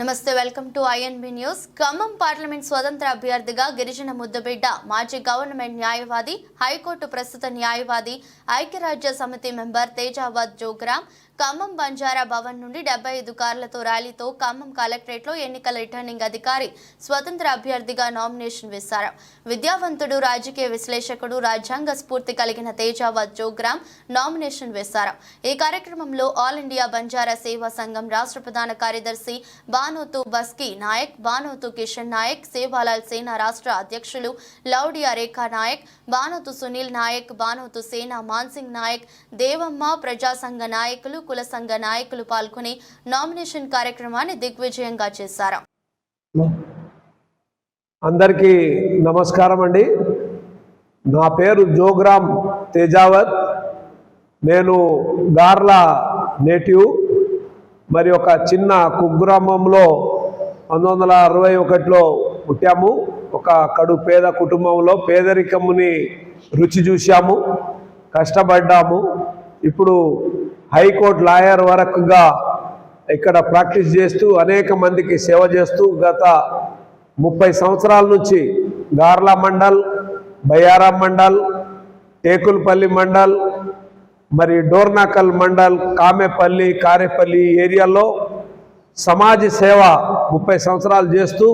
నమస్తే welcome to INB news. Khammam parliament స్వతంత్ర అభ్యర్థిగా గిరిజన ముద్దబిడ్డ మాజీ గవర్నమెంట్ న్యాయవాది హైకోర్టు ప్రస్తుత న్యాయవాది ఐక్యరాజ్య సమితి మెంబర్ తేజావత్ జోగ్రామ్ ఖమ్మం బంజారా భవన్ నుండి 75 కార్లతో ర్యాలీతో ఖమ్మం కలెక్టరేట్లో ఎన్నికల రిటర్నింగ్ అధికారి స్వతంత్ర అభ్యర్థిగా నామినేషన్ వేశారు. విద్యావంతుడు, రాజకీయ విశ్లేషకుడు, రాజ్యాంగ స్ఫూర్తి కలిగిన తేజావత్ జోగ్రామ్ నామినేషన్ వేశారు. ఈ కార్యక్రమంలో ఆల్ ఇండియా బంజారా సేవా సంఘం రాష్ట్ర ప్రధాన కార్యదర్శి బానోతు బస్కి నాయక్, బానోతు కిషన్ నాయక్, సేవాలాల్ సేనా రాష్ట్ర అధ్యక్షులు లౌడియా రేఖా నాయక్, బానోతు సునీల్ నాయక్, బానోతు సేనా మాన్సింగ్ నాయక్, దేవమ్మ, ప్రజా సంఘ నాయకులు, కుల సంఘ నాయకులు పాల్గొని నామినేషన్ కార్యక్రమాన్ని దిగ్విజయంగా చేశారు. అందరికీ నమస్కారం అండి. నా పేరు జోగ్రామ్ తేజావత్. నేను గార్ల నేటివ్. మరి ఒక చిన్న కుగ్రామంలో 1961లో పుట్టాము. ఒక కడు పేద కుటుంబంలో పేదరికముని రుచి చూశాము, కష్టపడ్డాము. ఇప్పుడు హైకోర్టు లాయర్ వరకుగా ఇక్కడ ప్రాక్టీస్ చేస్తూ అనేక మందికి సేవ చేస్తూ గత 30 సంవత్సరాల నుంచి గార్ల మండల్, బయ్యారం మండల్, టేకుల్పల్లి మండల్, మరి డోర్నాకల్ మండల్, కామెపల్లి, కారేపల్లి ఏరియాలో సమాజ సేవ 30 సంవత్సరాలు చేస్తూ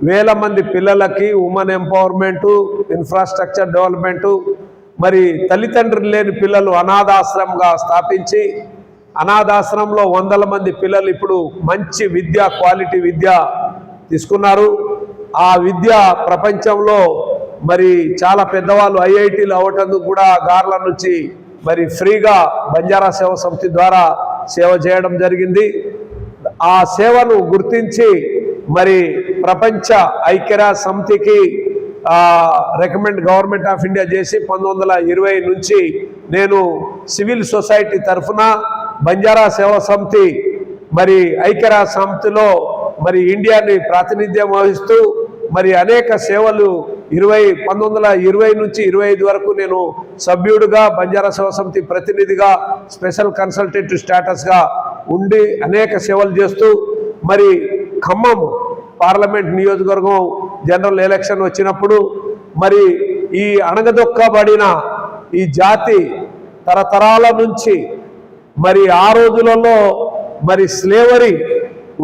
వేల మంది పిల్లలకి ఉమెన్ ఎంపవర్మెంటు, ఇన్ఫ్రాస్ట్రక్చర్ డెవలప్మెంటు, మరి తల్లిదండ్రులు లేని పిల్లలు అనాథాశ్రమంగా స్థాపించి అనాథాశ్రమంలో 100 మంది పిల్లలు ఇప్పుడు మంచి విద్య, క్వాలిటీ విద్య తీసుకున్నారు. ఆ విద్య ప్రపంచంలో మరి చాలా పెద్దవాళ్ళు ఐఐటీలు అవ్వటందుకు కూడా గార్ల నుంచి మరి ఫ్రీగా బంజారా సేవా సమితి ద్వారా సేవ చేయడం జరిగింది. ఆ సేవను గుర్తించి మరి ప్రపంచ ఐక్యరాజ్య సమితికి రికమెండ్ గవర్నమెంట్ ఆఫ్ ఇండియా చేసి 1920 నుంచి నేను సివిల్ సొసైటీ తరఫున బంజారా సేవా సమితి మరి ఐక్యరాజ్య సమితిలో మరి ఇండియాని ప్రాతినిధ్యం వహిస్తూ మరి అనేక సేవలు 1920 నుంచి 25 వరకు నేను సభ్యుడిగా బంజారా సేవా సమితి ప్రతినిధిగా స్పెషల్ కన్సల్టేటివ్ స్టేటస్గా ఉండి అనేక సేవలు చేస్తూ మరి ఖమ్మం పార్లమెంట్ నియోజకవర్గం జనరల్ ఎలక్షన్ వచ్చినప్పుడు మరి ఈ అణగదొక్కబడిన ఈ జాతి తరతరాల నుంచి మరి ఆ రోజులలో మరి స్లేవరీ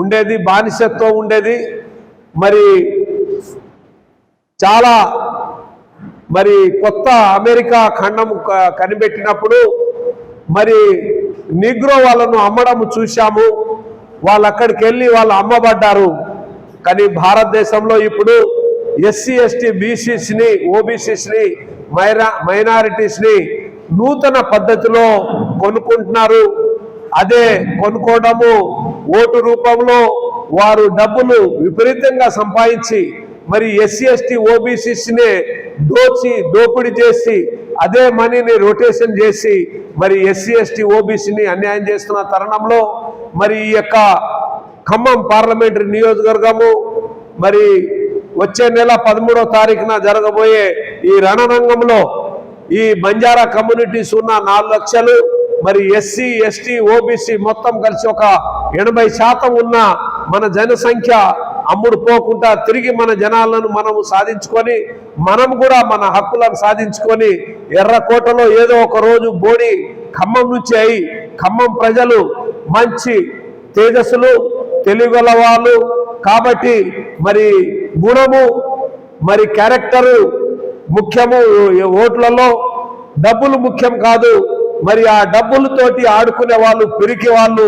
ఉండేది, బానిసత్వం ఉండేది. మరి చాలా మరి కొత్త అమెరికా ఖండం కనిపెట్టినప్పుడు మరి నిగ్రో వాళ్ళను అమ్మడం చూశాము. వాళ్ళు అక్కడికి వెళ్ళి వాళ్ళు అమ్మబడ్డారు. కానీ భారతదేశంలో ఇప్పుడు ఎస్సీ, ఎస్టీ, బీసీస్ని, ఓబీసీస్ని, మైనారిటీస్ని నూతన పద్ధతిలో కొనుక్కుంటున్నారు. అదే కొనుక్కోవడము ఓటు రూపంలో వారు డబ్బులు విపరీతంగా సంపాదించి మరి ఎస్సీ, ఎస్టీ, ఓబీసీస్ని దోపిడీ చేసి అదే మనీని రొటేషన్ చేసి మరి ఎస్సీ, ఎస్టీ, ఓబీసీని అన్యాయం చేస్తున్న తరుణంలో మరి ఈ యొక్క ఖమ్మం పార్లమెంటరీ నియోజకవర్గము మరి వచ్చే నెల 13వ తారీఖున జరగబోయే ఈ రణరంగంలో ఈ బంజారా కమ్యూనిటీస్ ఉన్న 4 లక్షలు మరి ఎస్సీ, ఎస్టీ, ఓబీసీ మొత్తం కలిసి ఒక 80% ఉన్న మన జనసంఖ్య అమ్ముడు పోకుండా తిరిగి మన జనాలను మనము సాధించుకొని మనం కూడా మన హక్కులను సాధించుకొని ఎర్రకోటలో ఏదో ఒక రోజు బోడి ఖమ్మం నుంచి అయి ఖమ్మం ప్రజలు మంచి తేజస్సులు, తెలివిగల వాళ్ళు కాబట్టి మరి గుణము మరి క్యారెక్టరు ముఖ్యము. ఓట్లలో డబ్బులు ముఖ్యం కాదు. మరి ఆ డబ్బులతోటి ఆడుకునే వాళ్ళు పిరికి వాళ్ళు.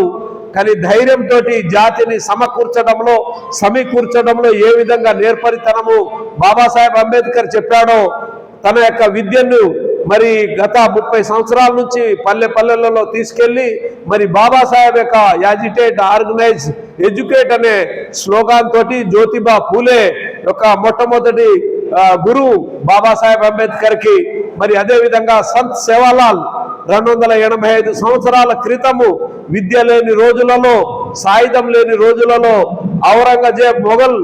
కానీ ధైర్యంతో జాతిని సమకూర్చడంలో ఏ విధంగా నేర్పరితనము బాబాసాహెబ్ అంబేద్కర్ చెప్పాడో తన యొక్క విద్యను మరి గత 30 సంవత్సరాల నుంచి పల్లెలలో తీసుకెళ్లి మరి బాబాసాహెబ్ యొక్క యాజిటేట్, ఆర్గనైజ్, ఎడ్యుకేట్ అనే స్లోగాన్ తోటి జ్యోతిబా పూలే యొక్క మొట్టమొదటి గురువు బాబాసాహెబ్ అంబేద్కర్కి మరి అదేవిధంగా సంత్ సేవాలాల్ 285 సంవత్సరాల క్రితము విద్య లేని రోజులలో, సాయుధం లేని రోజులలో ఔరంగజేబ్ మొఘల్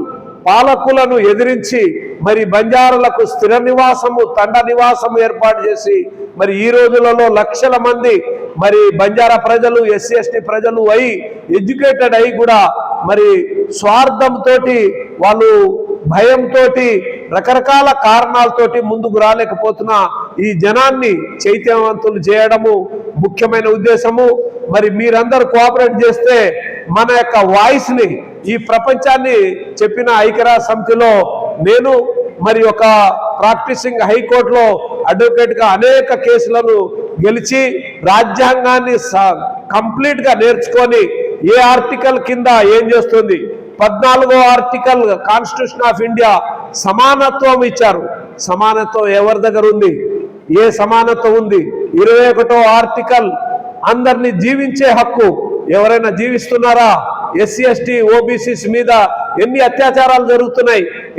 పాలకులను ఎదిరించి మరి బంజారాలకు స్థిర నివాసము తండ నివాసము ఏర్పాటు చేసి మరి ఈ రోజులలో లక్షల మంది మరి బంజారా ప్రజలు ఎస్సీ ఎస్టీ ప్రజలు అయి ఎడ్యుకేటెడ్ అయి కూడా మరి స్వార్థంతో వాళ్ళు భయంతో రకరకాల కారణాలతోటి ముందుకు రాలేకపోతున్న ఈ జనాన్ని చైతన్యవంతులు చేయడము ముఖ్యమైన ఉద్దేశము. మరి మీరందరూ కోఆపరేట్ చేస్తే మన యొక్క వాయిస్ ని ఈ ప్రపంచాన్ని చెప్పిన ఐక్యరాజ్య సమితిలో నేను మరి ఒక ప్రాక్టీసింగ్ హైకోర్టులో అడ్వకేట్ గా అనేక కేసులను గెలిచి రాజ్యాంగాన్ని కంప్లీట్ గా నేర్చుకొని ఏ ఆర్టికల్ కింద ఏం చేస్తుంది 14వ ఆర్టికల్ కాన్స్టిట్యూషన్ ఆఫ్ ఇండియా సమానత్వం ఇచ్చారు. సమానత్వం ఎవరి దగ్గర ఉంది? ఏ సమానత్వం ఉంది? 21వ ఆర్టికల్ అందరినీ జీవించే హక్కు. ఎవరైనా జీవిస్తున్నారా? ఎస్సీ ఎస్టీ ఓబీసీస్ మీద ఎన్ని అత్యాచారాలు జరుగుతున్నాయి?